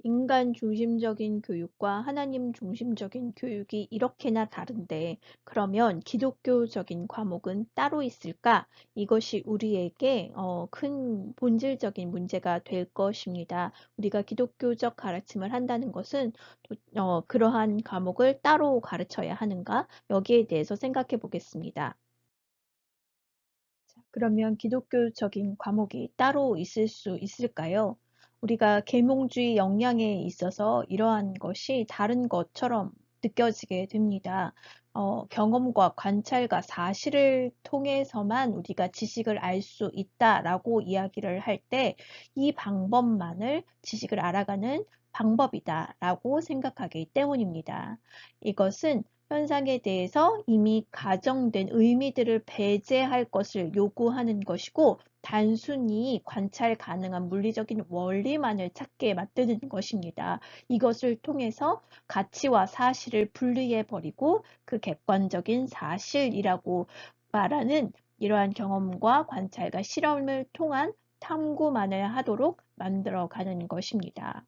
인간 중심적인 교육과 하나님 중심적인 교육이 이렇게나 다른데, 그러면 기독교적인 과목은 따로 있을까? 이것이 우리에게 큰 본질적인 문제가 될 것입니다. 우리가 기독교적 가르침을 한다는 것은 그러한 과목을 따로 가르쳐야 하는가? 여기에 대해서 생각해 보겠습니다. 그러면 기독교적인 과목이 따로 있을 수 있을까요? 우리가 계몽주의 영향에 있어서 이러한 것이 다른 것처럼 느껴지게 됩니다. 경험과 관찰과 사실을 통해서만 우리가 지식을 알 수 있다라고 이야기를 할 때 이 방법만을 지식을 알아가는 방법이다라고 생각하기 때문입니다. 이것은 현상에 대해서 이미 가정된 의미들을 배제할 것을 요구하는 것이고, 단순히 관찰 가능한 물리적인 원리만을 찾게 만드는 것입니다. 이것을 통해서 가치와 사실을 분리해 버리고 그 객관적인 사실이라고 말하는 이러한 경험과 관찰과 실험을 통한 탐구만을 하도록 만들어가는 것입니다.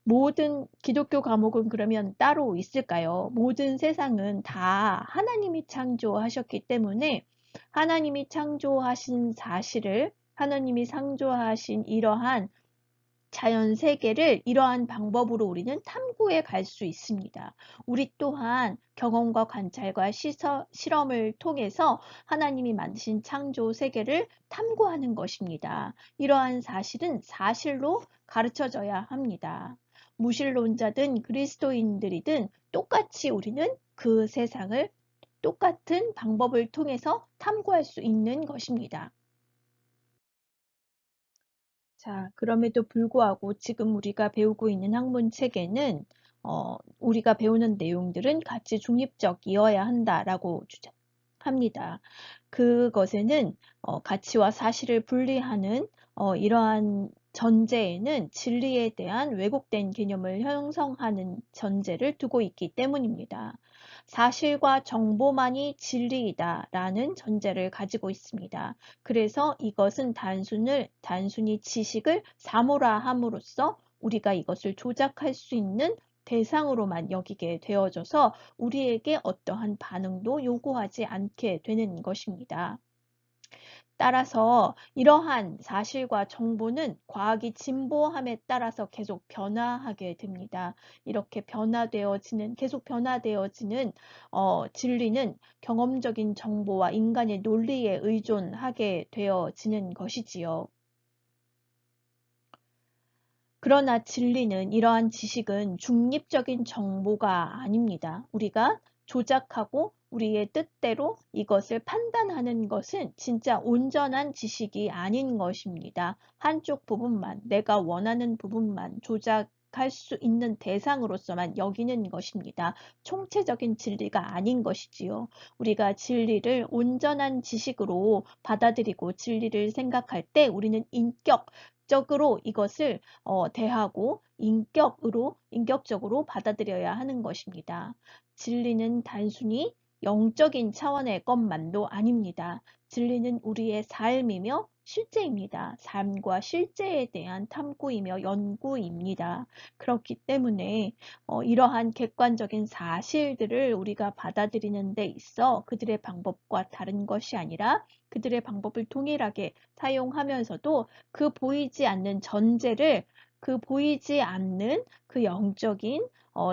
모든 기독교 과목은 그러면 따로 있을까요? 모든 세상은 다 하나님이 창조하셨기 때문에 하나님이 창조하신 사실을, 하나님이 창조하신 이러한 자연 세계를 이러한 방법으로 우리는 탐구해 갈 수 있습니다. 우리 또한 경험과 관찰과 실험을 통해서 하나님이 만드신 창조 세계를 탐구하는 것입니다. 이러한 사실은 사실로 가르쳐져야 합니다. 무신론자든 그리스도인들이든 똑같이 우리는 그 세상을 똑같은 방법을 통해서 탐구할 수 있는 것입니다. 자, 그럼에도 불구하고 지금 우리가 배우고 있는 학문 체계는 우리가 배우는 내용들은 가치 중립적이어야 한다라고 주장합니다. 그것에는 가치와 사실을 분리하는 이러한 전제에는 진리에 대한 왜곡된 개념을 형성하는 전제를 두고 있기 때문입니다. 사실과 정보만이 진리이다라는 전제를 가지고 있습니다. 그래서 이것은 단순히 지식을 사무라 함으로써 우리가 이것을 조작할 수 있는 대상으로만 여기게 되어져서 우리에게 어떠한 반응도 요구하지 않게 되는 것입니다. 따라서 이러한 사실과 정보는 과학이 진보함에 따라서 계속 변화하게 됩니다. 이렇게 계속 변화되어지는 진리는 경험적인 정보와 인간의 논리에 의존하게 되어지는 것이지요. 그러나 진리는, 이러한 지식은 중립적인 정보가 아닙니다. 우리가 조작하고 우리의 뜻대로 이것을 판단하는 것은 진짜 온전한 지식이 아닌 것입니다. 한쪽 부분만, 내가 원하는 부분만 조작할 수 있는 대상으로서만 여기는 것입니다. 총체적인 진리가 아닌 것이지요. 우리가 진리를 온전한 지식으로 받아들이고 진리를 생각할 때 우리는 인격적으로 이것을 대하고 인격적으로 받아들여야 하는 것입니다. 진리는 단순히 영적인 차원의 것만도 아닙니다. 진리는 우리의 삶이며 실제입니다. 삶과 실제에 대한 탐구이며 연구입니다. 그렇기 때문에 이러한 객관적인 사실들을 우리가 받아들이는 데 있어 그들의 방법과 다른 것이 아니라 그들의 방법을 동일하게 사용하면서도 그 보이지 않는 그 영적인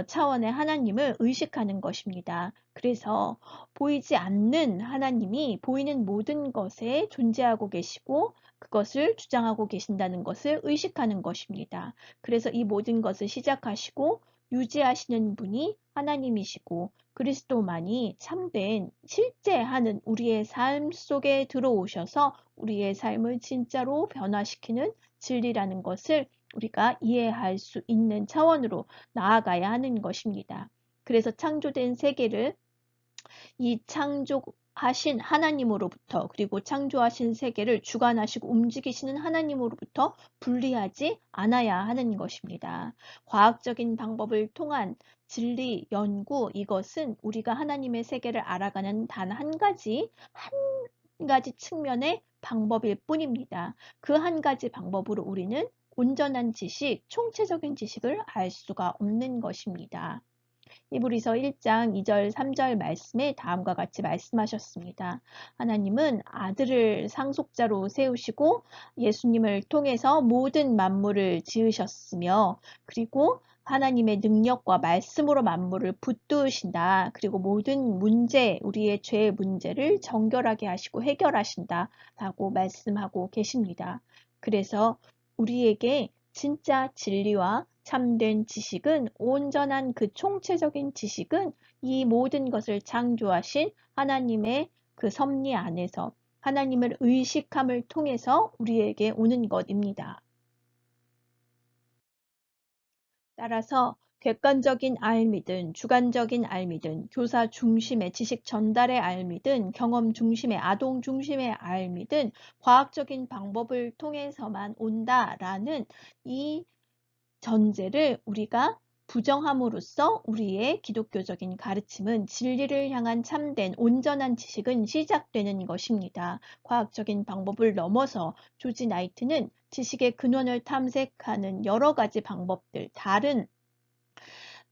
차원의 하나님을 의식하는 것입니다. 그래서 보이지 않는 하나님이 보이는 모든 것에 존재하고 계시고 그것을 주장하고 계신다는 것을 의식하는 것입니다. 그래서 이 모든 것을 시작하시고 유지하시는 분이 하나님이시고 그리스도만이 참된 실제 하는 우리의 삶 속에 들어오셔서 우리의 삶을 진짜로 변화시키는 진리라는 것을 우리가 이해할 수 있는 차원으로 나아가야 하는 것입니다. 그래서 창조된 세계를 이 창조하신 하나님으로부터, 그리고 창조하신 세계를 주관하시고 움직이시는 하나님으로부터 분리하지 않아야 하는 것입니다. 과학적인 방법을 통한 진리 연구, 이것은 우리가 하나님의 세계를 알아가는 단 한 가지 측면의 방법일 뿐입니다. 그 한 가지 방법으로 우리는 온전한 지식, 총체적인 지식을 알 수가 없는 것입니다. 히브리서 1장 2절 3절 말씀에 다음과 같이 말씀하셨습니다. 하나님은 아들을 상속자로 세우시고 예수님을 통해서 모든 만물을 지으셨으며, 그리고 하나님의 능력과 말씀으로 만물을 붙드신다. 그리고 모든 문제, 우리의 죄의 문제를 정결하게 하시고 해결하신다 라고 말씀하고 계십니다. 그래서 우리에게 진짜 진리와 참된 지식은, 온전한 그 총체적인 지식은 이 모든 것을 창조하신 하나님의 그 섭리 안에서 하나님을 의식함을 통해서 우리에게 오는 것입니다. 따라서 객관적인 알미든 주관적인 알미든 교사 중심의 지식 전달의 알미든 경험 중심의 아동 중심의 알미든 과학적인 방법을 통해서만 온다라는 이 전제를 우리가 부정함으로써 우리의 기독교적인 가르침은, 진리를 향한 참된 온전한 지식은 시작되는 것입니다. 과학적인 방법을 넘어서 조지 나이트는 지식의 근원을 탐색하는 여러 가지 방법들, 다른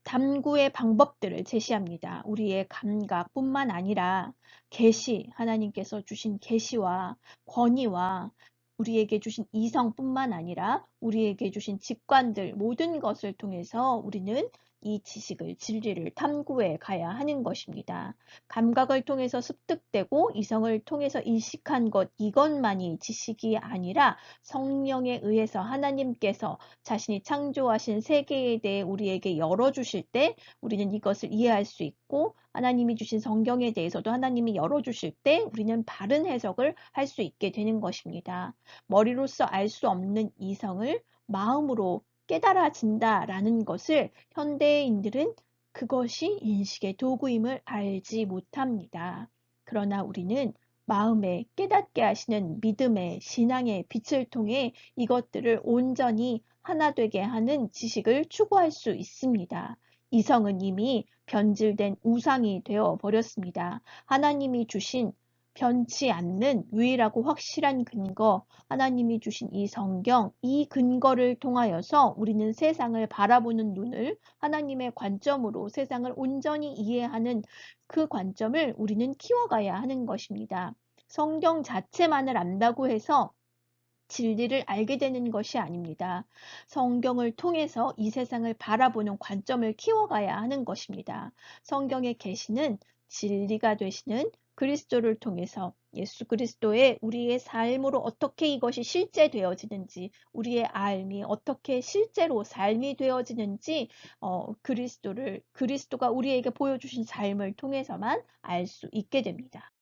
탐구의 방법들을 제시합니다. 우리의 감각뿐만 아니라 계시, 하나님께서 주신 계시와 권위와 우리에게 주신 이성뿐만 아니라 우리에게 주신 직관들, 모든 것을 통해서 우리는 이 지식을, 진리를 탐구해 가야 하는 것입니다. 감각을 통해서 습득되고 이성을 통해서 인식한 것, 이것만이 지식이 아니라 성령에 의해서 하나님께서 자신이 창조하신 세계에 대해 우리에게 열어주실 때 우리는 이것을 이해할 수 있고, 하나님이 주신 성경에 대해서도 하나님이 열어주실 때 우리는 바른 해석을 할 수 있게 되는 것입니다. 머리로서 알 수 없는 이성을 마음으로 깨달아진다라는 것을 현대인들은 그것이 인식의 도구임을 알지 못합니다. 그러나 우리는 마음에 깨닫게 하시는 믿음의 신앙의 빛을 통해 이것들을 온전히 하나 되게 하는 지식을 추구할 수 있습니다. 이성은 이미 변질된 우상이 되어 버렸습니다. 하나님이 주신 변치 않는 유일하고 확실한 근거, 하나님이 주신 이 성경, 이 근거를 통하여서 우리는 세상을 바라보는 눈을 하나님의 관점으로 세상을 온전히 이해하는 그 관점을 우리는 키워가야 하는 것입니다. 성경 자체만을 안다고 해서 진리를 알게 되는 것이 아닙니다. 성경을 통해서 이 세상을 바라보는 관점을 키워가야 하는 것입니다. 성경의 계시는 진리가 되시는 그리스도를 통해서 예수 그리스도의 우리의 삶으로 어떻게 이것이 실제되어지는지, 우리의 삶이 어떻게 실제로 삶이 되어지는지 그리스도가 우리에게 보여주신 삶을 통해서만 알 수 있게 됩니다.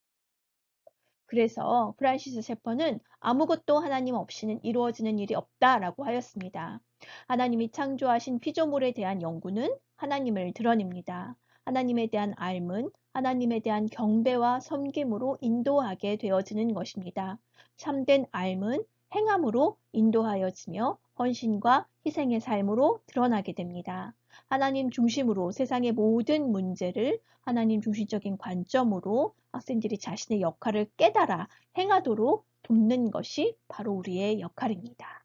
그래서 프란시스 셰퍼는 아무것도 하나님 없이는 이루어지는 일이 없다라고 하였습니다. 하나님이 창조하신 피조물에 대한 연구는 하나님을 드러냅니다. 하나님에 대한 알문, 하나님에 대한 경배와 섬김으로 인도하게 되어지는 것입니다. 참된 알문, 행함으로 인도하여지며 헌신과 희생의 삶으로 드러나게 됩니다. 하나님 중심으로 세상의 모든 문제를 하나님 중심적인 관점으로 학생들이 자신의 역할을 깨달아 행하도록 돕는 것이 바로 우리의 역할입니다.